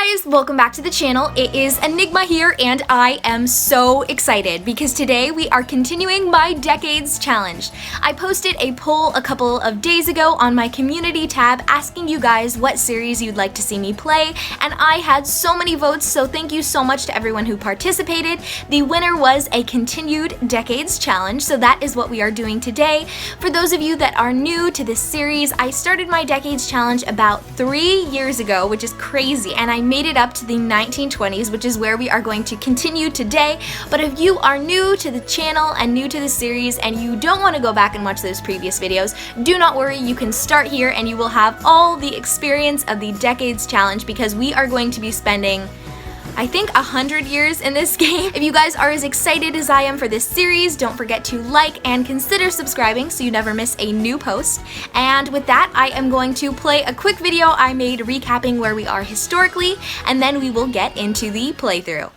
guys, welcome back to the channel. It is Enigma here and I am so excited because today we are continuing my Decades Challenge. I posted a poll a couple of days ago on my community tab asking you guys what series you'd like to see me play, and I had so many votes, so thank you so much to everyone who participated. The winner was a continued Decades Challenge, so that is what we are doing today. For those of you that are new to this series, I started my Decades Challenge about 3 years ago, which is crazy, and I made it up to the 1920s, which is where we are going to continue today. But if you are new to the channel and new to the series and you don't want to go back and watch those previous videos, do not worry, you can start here and you will have all the experience of the Decades Challenge because we are going to be spending, I think, 100 years in this game. If you guys are as excited as I am for this series, don't forget to like and consider subscribing so you never miss a new post. And with that, I am going to play a quick video I made recapping where we are historically, and then we will get into the playthrough.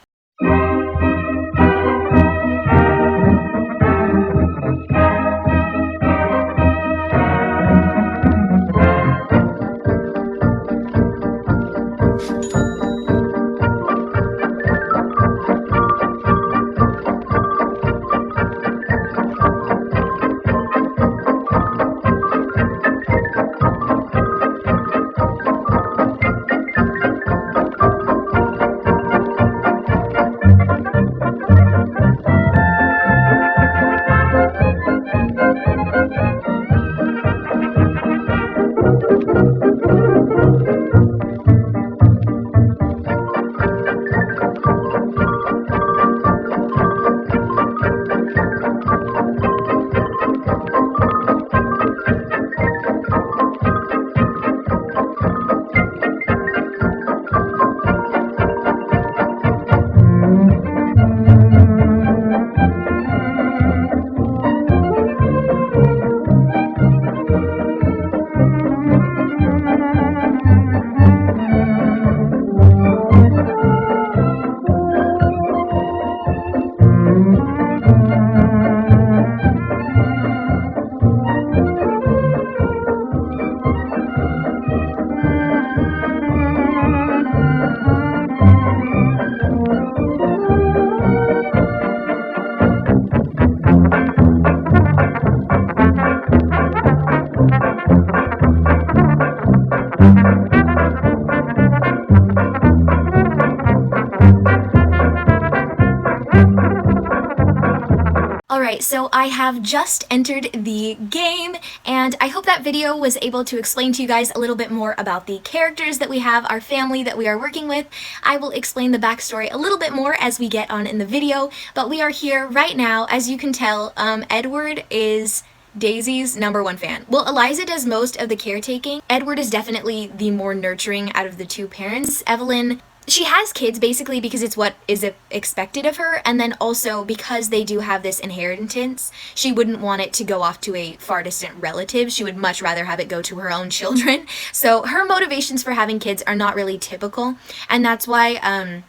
Alright, so I have just entered the game, and I hope that video was able to explain to you guys a little bit more about the characters that we have, our family that we are working with. I will explain the backstory a little bit more as we get on in the video, but we are here right now. As you can tell, Edward is Daisy's #1 fan. Well, Eliza does most of the caretaking. Edward is definitely the more nurturing out of the two parents. Evelyn, she has kids basically because it's what is expected of her, and then also because they do have this inheritance, she wouldn't want it to go off to a far distant relative. She would much rather have it go to her own children. So her motivations for having kids are not really typical, and that's why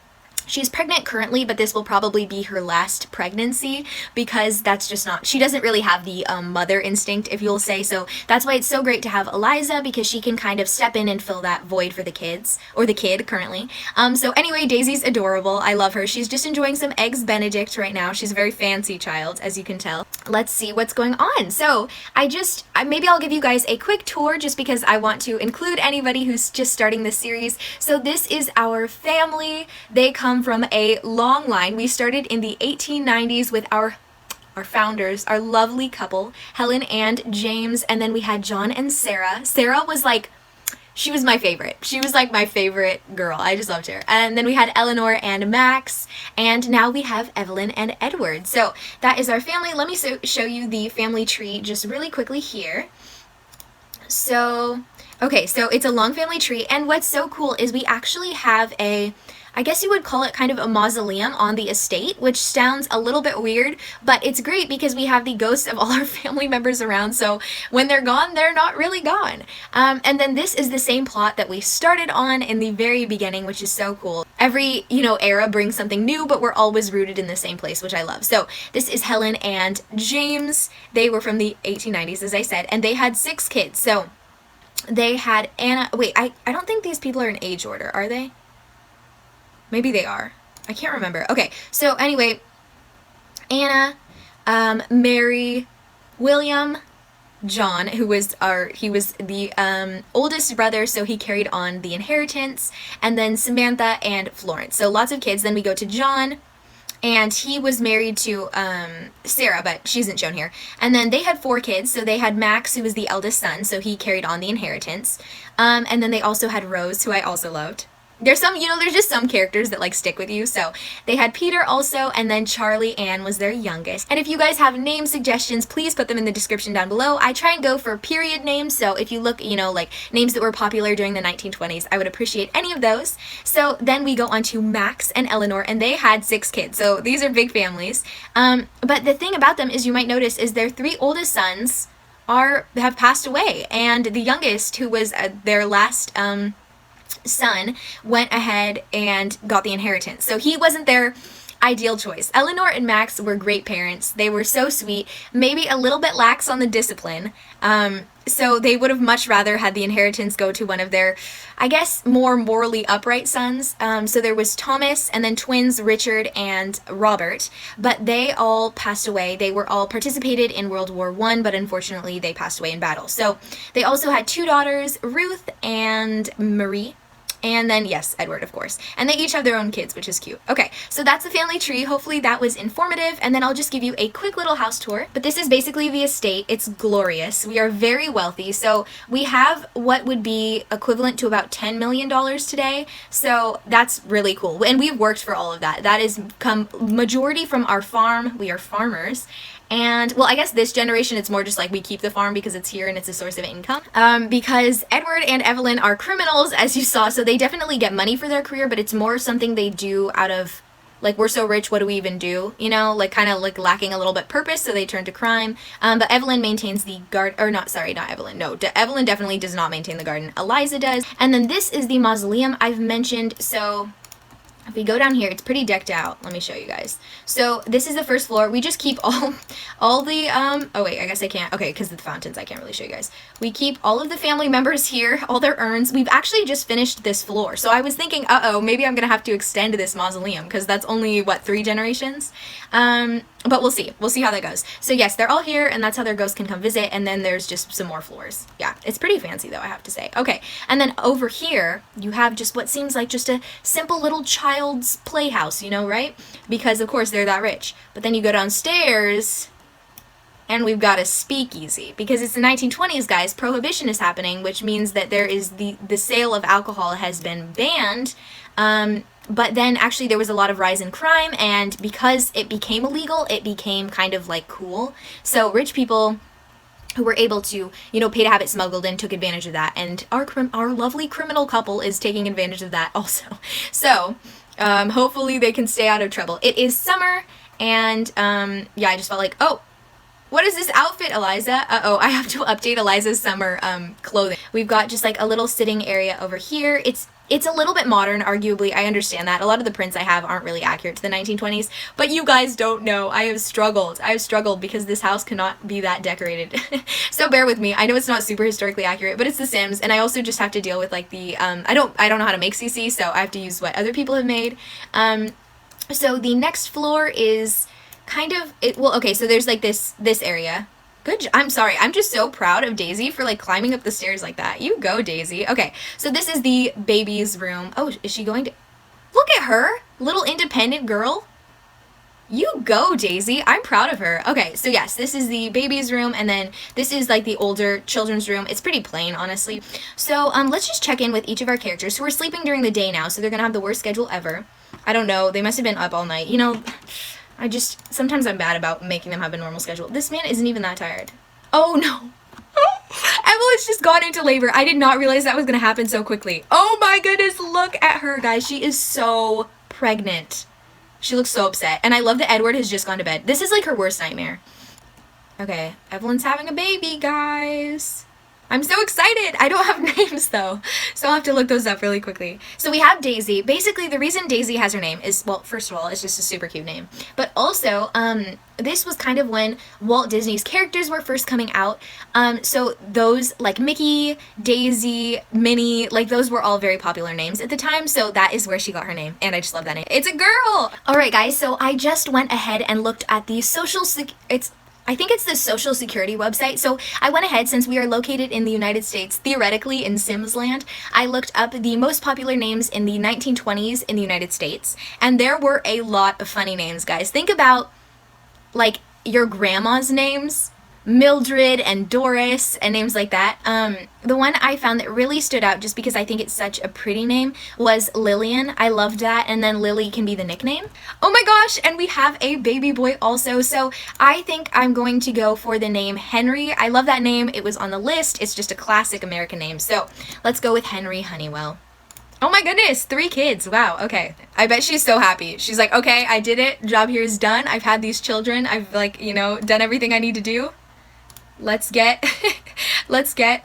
she's pregnant currently, but this will probably be her last pregnancy because that's just not, she doesn't really have the mother instinct, if you'll say. So that's why it's so great to have Eliza, because she can kind of step in and fill that void for the kids, or the kid currently. So anyway, Daisy's adorable. I love her. She's just enjoying some Eggs Benedict right now. She's a very fancy child, as you can tell. Let's see what's going on. So maybe I'll give you guys a quick tour just because I want to include anybody who's just starting this series. So this is our family. They come from a long line. We started in the 1890s with our founders, our lovely couple, Helen and James, and then we had John and Sarah. Sarah was like, she was my favorite. She was like my favorite girl. I just loved her. And then we had Eleanor and Max, and now we have Evelyn and Edward. So that is our family. Let me show you the family tree just really quickly here. So, okay, so it's a long family tree, and what's so cool is we actually have I guess you would call it kind of a mausoleum on the estate, which sounds a little bit weird, but it's great because we have the ghosts of all our family members around, so when they're gone, they're not really gone. And then this is the same plot that we started on in the very beginning, which is so cool. Every, era brings something new, but we're always rooted in the same place, which I love. So this is Helen and James. They were from the 1890s, as I said, and they had 6 kids. So they had Anna. Wait, I don't think these people are in age order, are they? Maybe they are. I can't remember. Okay, so anyway, Anna, Mary, William, John, he was the oldest brother, so he carried on the inheritance, and then Samantha and Florence. So lots of kids. Then we go to John, and he was married to Sarah, but she isn't shown here. And then they had 4 kids. So they had Max, who was the eldest son, so he carried on the inheritance. And then they also had Rose, who I also loved. There's some, there's just some characters that like stick with you. So they had Peter also, and then Charlie Ann was their youngest. And if you guys have name suggestions, please put them in the description down below. I try and go for period names. So if you look, like names that were popular during the 1920s, I would appreciate any of those. So then we go on to Max and Eleanor, and they had 6 kids. So these are big families. But the thing about them is, you might notice, is their 3 oldest sons have passed away. And the youngest, who was their last, son, went ahead and got the inheritance. So he wasn't their ideal choice. Eleanor and Max were great parents. They were so sweet, maybe a little bit lax on the discipline. So they would have much rather had the inheritance go to one of their, I guess, more morally upright sons. So there was Thomas, and then twins Richard and Robert, but they all passed away. They were all participated in World War I, but unfortunately they passed away in battle. So they also had 2 daughters, Ruth and Marie. And then, yes, Edward, of course. And they each have their own kids, which is cute. Okay, so that's the family tree. Hopefully that was informative. And then I'll just give you a quick little house tour. But this is basically the estate. It's glorious. We are very wealthy. So we have what would be equivalent to about $10 million today. So that's really cool. And we've worked for all of that. That is come majority from our farm. We are farmers. And, well, I guess this generation, it's more just like we keep the farm because it's here and it's a source of income. Because Edward and Evelyn are criminals, as you saw, so they definitely get money for their career, but it's more something they do out of, like, we're so rich, what do we even do? Like, kind of, like, lacking a little bit purpose, so they turn to crime. But Evelyn maintains the Evelyn definitely does not maintain the garden. Eliza does. And then this is the mausoleum I've mentioned, so if we go down here, it's pretty decked out. Let me show you guys. So this is the first floor. We just keep all the, oh wait, I guess I can't. Okay, because of the fountains, I can't really show you guys. We keep all of the family members here, all their urns. We've actually just finished this floor. So I was thinking, maybe I'm going to have to extend this mausoleum because that's only, what, 3 generations? But we'll see. We'll see how that goes. So yes, they're all here, and that's how their ghosts can come visit, and then there's just some more floors. Yeah, it's pretty fancy, though, I have to say. Okay, and then over here, you have just what seems like just a simple little child's playhouse, right? Because, of course, they're that rich. But then you go downstairs, and we've got a speakeasy. Because it's the 1920s, guys, Prohibition is happening, which means that there is the sale of alcohol has been banned, but then actually there was a lot of rise in crime, and because it became illegal, it became kind of like cool. So rich people who were able to, pay to have it smuggled in took advantage of that, and our lovely criminal couple is taking advantage of that also. So hopefully they can stay out of trouble. It is summer, and yeah, I just felt like, oh, what is this outfit, Eliza? I have to update Eliza's summer clothing. We've got just like a little sitting area over here. It's a little bit modern, arguably. I understand that. A lot of the prints I have aren't really accurate to the 1920s, but you guys don't know. I have struggled. Because this house cannot be that decorated. So bear with me. I know it's not super historically accurate, but it's The Sims, and I also just have to deal with like the, I don't know how to make CC, so I have to use what other people have made. So the next floor is kind of, okay, so there's like this area. I'm sorry, I'm just so proud of Daisy for like climbing up the stairs like that. You go, Daisy. Okay, so this is the baby's room. Oh, is she going to, look at her, little independent girl. You go, Daisy. I'm proud of her. Okay, so yes, this is the baby's room, and then this is like the older children's room. It's pretty plain, honestly. So let's just check in with each of our characters who are sleeping during the day now, so they're gonna have the worst schedule ever. I don't know, they must have been up all night. Sometimes I'm bad about making them have a normal schedule. This man isn't even that tired. Oh no. Evelyn's just gone into labor. I did not realize that was gonna happen so quickly. Oh my goodness, look at her, guys. She is so pregnant. She looks so upset. And I love that Edward has just gone to bed. This is like her worst nightmare. Okay, Evelyn's having a baby, guys. I'm so excited. I don't have names though, so I'll have to look those up really quickly. So we have Daisy. Basically, the reason Daisy has her name is, well, first of all, it's just a super cute name. But also, this was kind of when Walt Disney's characters were first coming out. So those, like Mickey, Daisy, Minnie, like those were all very popular names at the time. So that is where she got her name. And I just love that name. It's a girl! Alright guys, so I just went ahead and looked at the I think it's the Social Security website. So I went ahead, since we are located in the United States, theoretically in Sims land, I looked up the most popular names in the 1920s in the United States. And there were a lot of funny names, guys. Think about, like, your grandma's names. Mildred and Doris and names like that. The one I found that really stood out, just because I think it's such a pretty name, was Lillian. I loved that, and then Lily can be the nickname. Oh my gosh, and we have a baby boy also, so I think I'm going to go for the name Henry. I love that name. It was on the list. It's just a classic American name, so let's go with Henry Honeywell. Oh my goodness, 3 kids. Wow, okay. I bet she's so happy. She's like, okay, I did it. Job here is done. I've had these children. I've, like, you know, done everything I need to do. Let's get,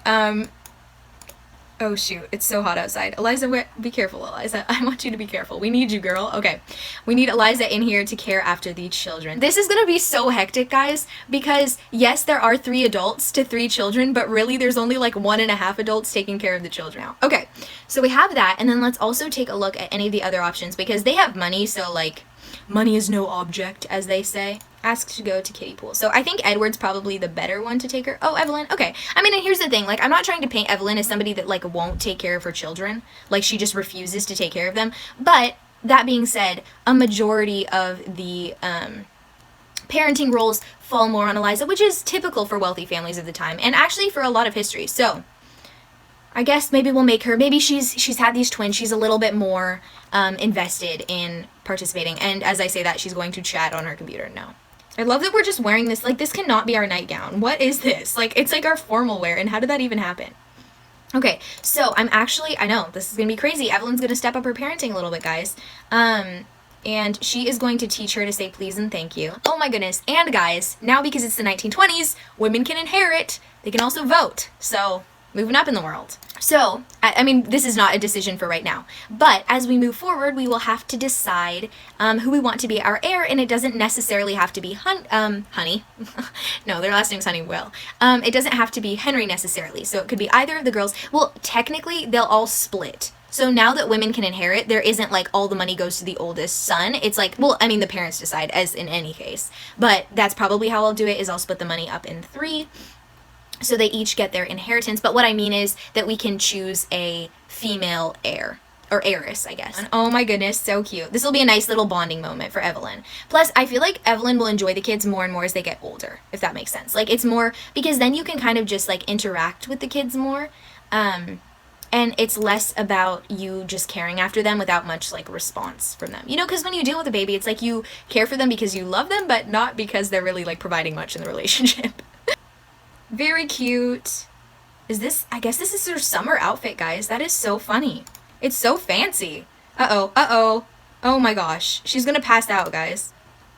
oh shoot, it's so hot outside. Eliza, be careful, Eliza. I want you to be careful. We need you, girl. Okay. We need Eliza in here to care after the children. This is gonna be so hectic, guys, because yes, there are 3 adults to 3 children, but really there's only like 1.5 adults taking care of the children now. Okay, so we have that, and then let's also take a look at any of the other options, because they have money, so like, money is no object, as they say. Asked to go to kiddie pool. So I think Edward's probably the better one to take her. Oh, Evelyn. Okay. I mean, and here's the thing. Like, I'm not trying to paint Evelyn as somebody that, like, won't take care of her children. Like, she just refuses to take care of them. But, that being said, a majority of the, parenting roles fall more on Eliza, which is typical for wealthy families of the time, and actually for a lot of history. So, I guess maybe we'll make her, maybe she's had these twins, she's a little bit more, invested in participating. And as I say that, she's going to chat on her computer now. I love that we're just wearing this. Like, this cannot be our nightgown. What is this? Like, it's like our formal wear, and how did that even happen? Okay, so I'm actually, I know, this is gonna be crazy. Evelyn's gonna step up her parenting a little bit, guys. And she is going to teach her to say please and thank you. Oh my goodness. And guys, now because it's the 1920s, women can inherit. They can also vote. So, moving up in the world. So, I mean, this is not a decision for right now, but as we move forward, we will have to decide who we want to be our heir, and it doesn't necessarily have to be Honey. No, their last name's Honeywell. It doesn't have to be Henry necessarily, so it could be either of the girls. Well, technically, they'll all split. So now that women can inherit, there isn't like all the money goes to the oldest son. It's like, well, I mean, the parents decide, as in any case, but that's probably how I'll do it, is I'll split the money up in 3. So they each get their inheritance, but what I mean is that we can choose a female heir, or heiress, I guess. And oh my goodness, so cute. This will be a nice little bonding moment for Evelyn. Plus, I feel like Evelyn will enjoy the kids more and more as they get older, if that makes sense. Like, it's more, because then you can kind of just, like, interact with the kids more, and it's less about you just caring after them without much, like, response from them. You know, because when you deal with a baby, it's like you care for them because you love them, but not because they're really, like, providing much in the relationship. Very cute. Is this, I guess this is her summer outfit, guys. That is so funny. It's so fancy. Uh-oh, uh-oh. Oh my gosh. She's gonna pass out, guys.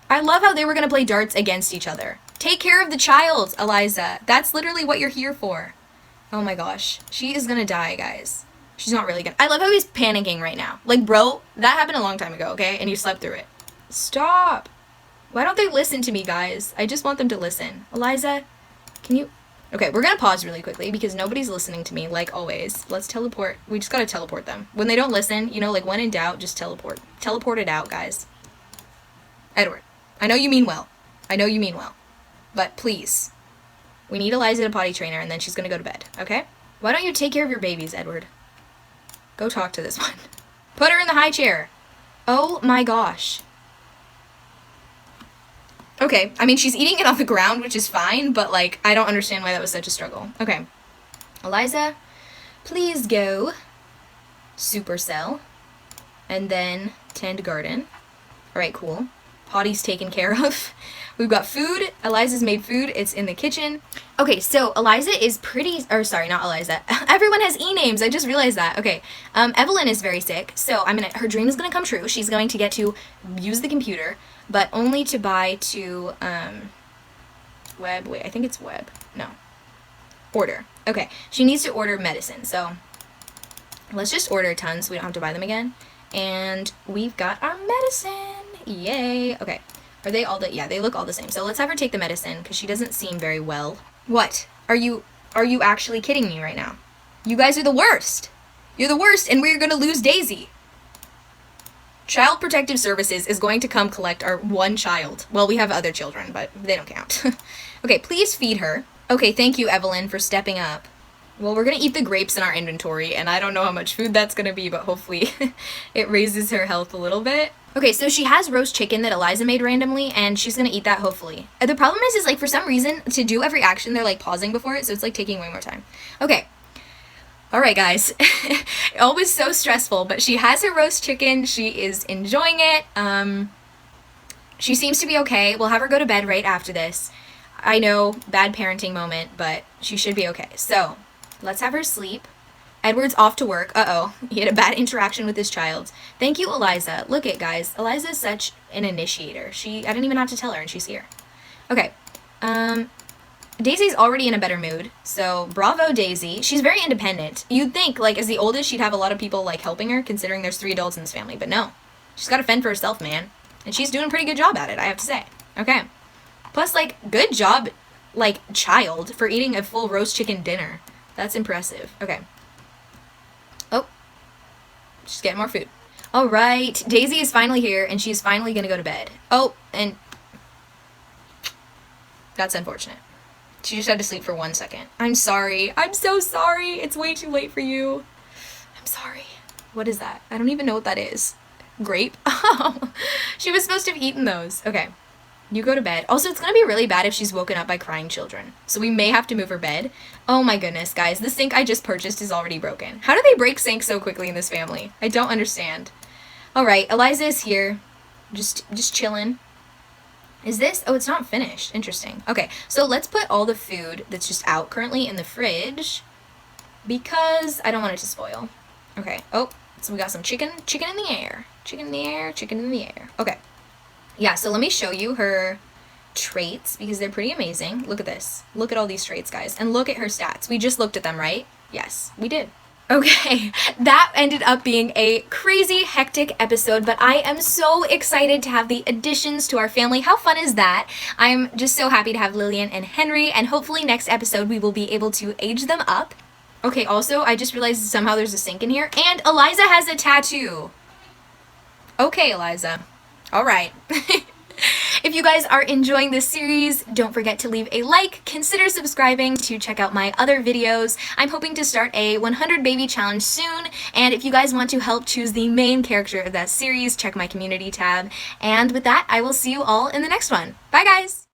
I love how they were gonna play darts against each other. Take care of the child, Eliza. That's literally what you're here for. Oh my gosh. She is gonna die, guys. She's not really gonna. I love how he's panicking right now. Like, bro, that happened a long time ago, okay? And you slept through it. Stop. Why don't they listen to me, guys? I just want them to listen. Eliza, can you... Okay, we're gonna pause really quickly because nobody's listening to me, like always. Let's teleport. We just gotta teleport them. When they don't listen, you know, like when in doubt, just teleport. Teleport it out, guys. Edward, I know you mean well. I know you mean well. But please, we need Eliza to potty train her and then she's gonna go to bed, okay? Why don't you take care of your babies, Edward? Go talk to this one. Put her in the high chair. Oh my gosh. Okay, I mean, she's eating it on the ground, which is fine, but, like, I don't understand why that was such a struggle. Okay. Eliza, please go Supercell, and then tend garden. Alright, cool. Potty's taken care of. We've got food. Eliza's made food. It's in the kitchen. Okay, so Eliza is pretty, or sorry, not Eliza. Everyone has E-names. I just realized that. Okay, Evelyn is very sick, so her dream is going to come true. She's going to get to use the computer, but only to buy to, web, wait, I think it's web. No. Order. Okay, she needs to order medicine, so let's just order a ton so we don't have to buy them again. And we've got our medicine. Yay. Okay. Are they all yeah, they look all the same. So let's have her take the medicine because she doesn't seem very well. What? Are you actually kidding me right now? You guys are the worst. You're the worst, and we're going to lose Daisy. Child Protective Services is going to come collect our one child. Well, we have other children, but they don't count. Okay, please feed her. Okay, thank you, Evelyn, for stepping up. Well, we're going to eat the grapes in our inventory, and I don't know how much food that's going to be, but hopefully it raises her health a little bit. Okay, so she has roast chicken that Eliza made randomly, and she's going to eat that, hopefully. The problem is, like, for some reason, to do every action, they're, like, pausing before it, so it's, like, taking way more time. Okay. All right, guys. It was so stressful, but she has her roast chicken. She is enjoying it. She seems to be okay. We'll have her go to bed right after this. I know, bad parenting moment, but she should be okay. So, let's have her sleep. Edward's off to work. Uh-oh. He had a bad interaction with his child. Thank you, Eliza. Look it, guys. Eliza is such an initiator. I didn't even have to tell her, and she's here. Okay. Daisy's already in a better mood, so bravo, Daisy. She's very independent. You'd think, like, as the oldest, she'd have a lot of people, like, helping her, considering there's 3 adults in this family, but no. She's got to fend for herself, man. And she's doing a pretty good job at it, I have to say. Okay. Plus, like, good job, like, child, for eating a full roast chicken dinner. That's impressive. Okay. Oh. She's getting more food. All right. Daisy is finally here, and she's finally going to go to bed. Oh, and that's unfortunate. She just had to sleep for 1 second. I'm sorry. I'm so sorry. It's way too late for you. I'm sorry. What is that? I don't even know what that is. Grape? Oh, she was supposed to have eaten those. Okay. You go to bed. Also, it's going to be really bad if she's woken up by crying children. So we may have to move her bed. Oh my goodness, guys. The sink I just purchased is already broken. How do they break sinks so quickly in this family? I don't understand. All right. Eliza is here. Just chilling. Is this? Oh, it's not finished. Interesting. Okay. So let's put all the food that's just out currently in the fridge because I don't want it to spoil. Okay. Oh, so we got some chicken. Chicken in the air. Chicken in the air. Chicken in the air. Okay. Yeah, so let me show you her traits because they're pretty amazing. Look at this. Look at all these traits, guys. And look at her stats. We just looked at them, right? Yes, we did. Okay, that ended up being a crazy, hectic episode, but I am so excited to have the additions to our family. How fun is that? I'm just so happy to have Lillian and Henry, and hopefully next episode we will be able to age them up. Okay, also, I just realized somehow there's a sink in here, and Eliza has a tattoo. Okay, Eliza. All right. If you guys are enjoying this series, don't forget to leave a like, consider subscribing to check out my other videos. I'm hoping to start a 100 baby challenge soon, and if you guys want to help choose the main character of that series, check my community tab. And with that, I will see you all in the next one. Bye, guys!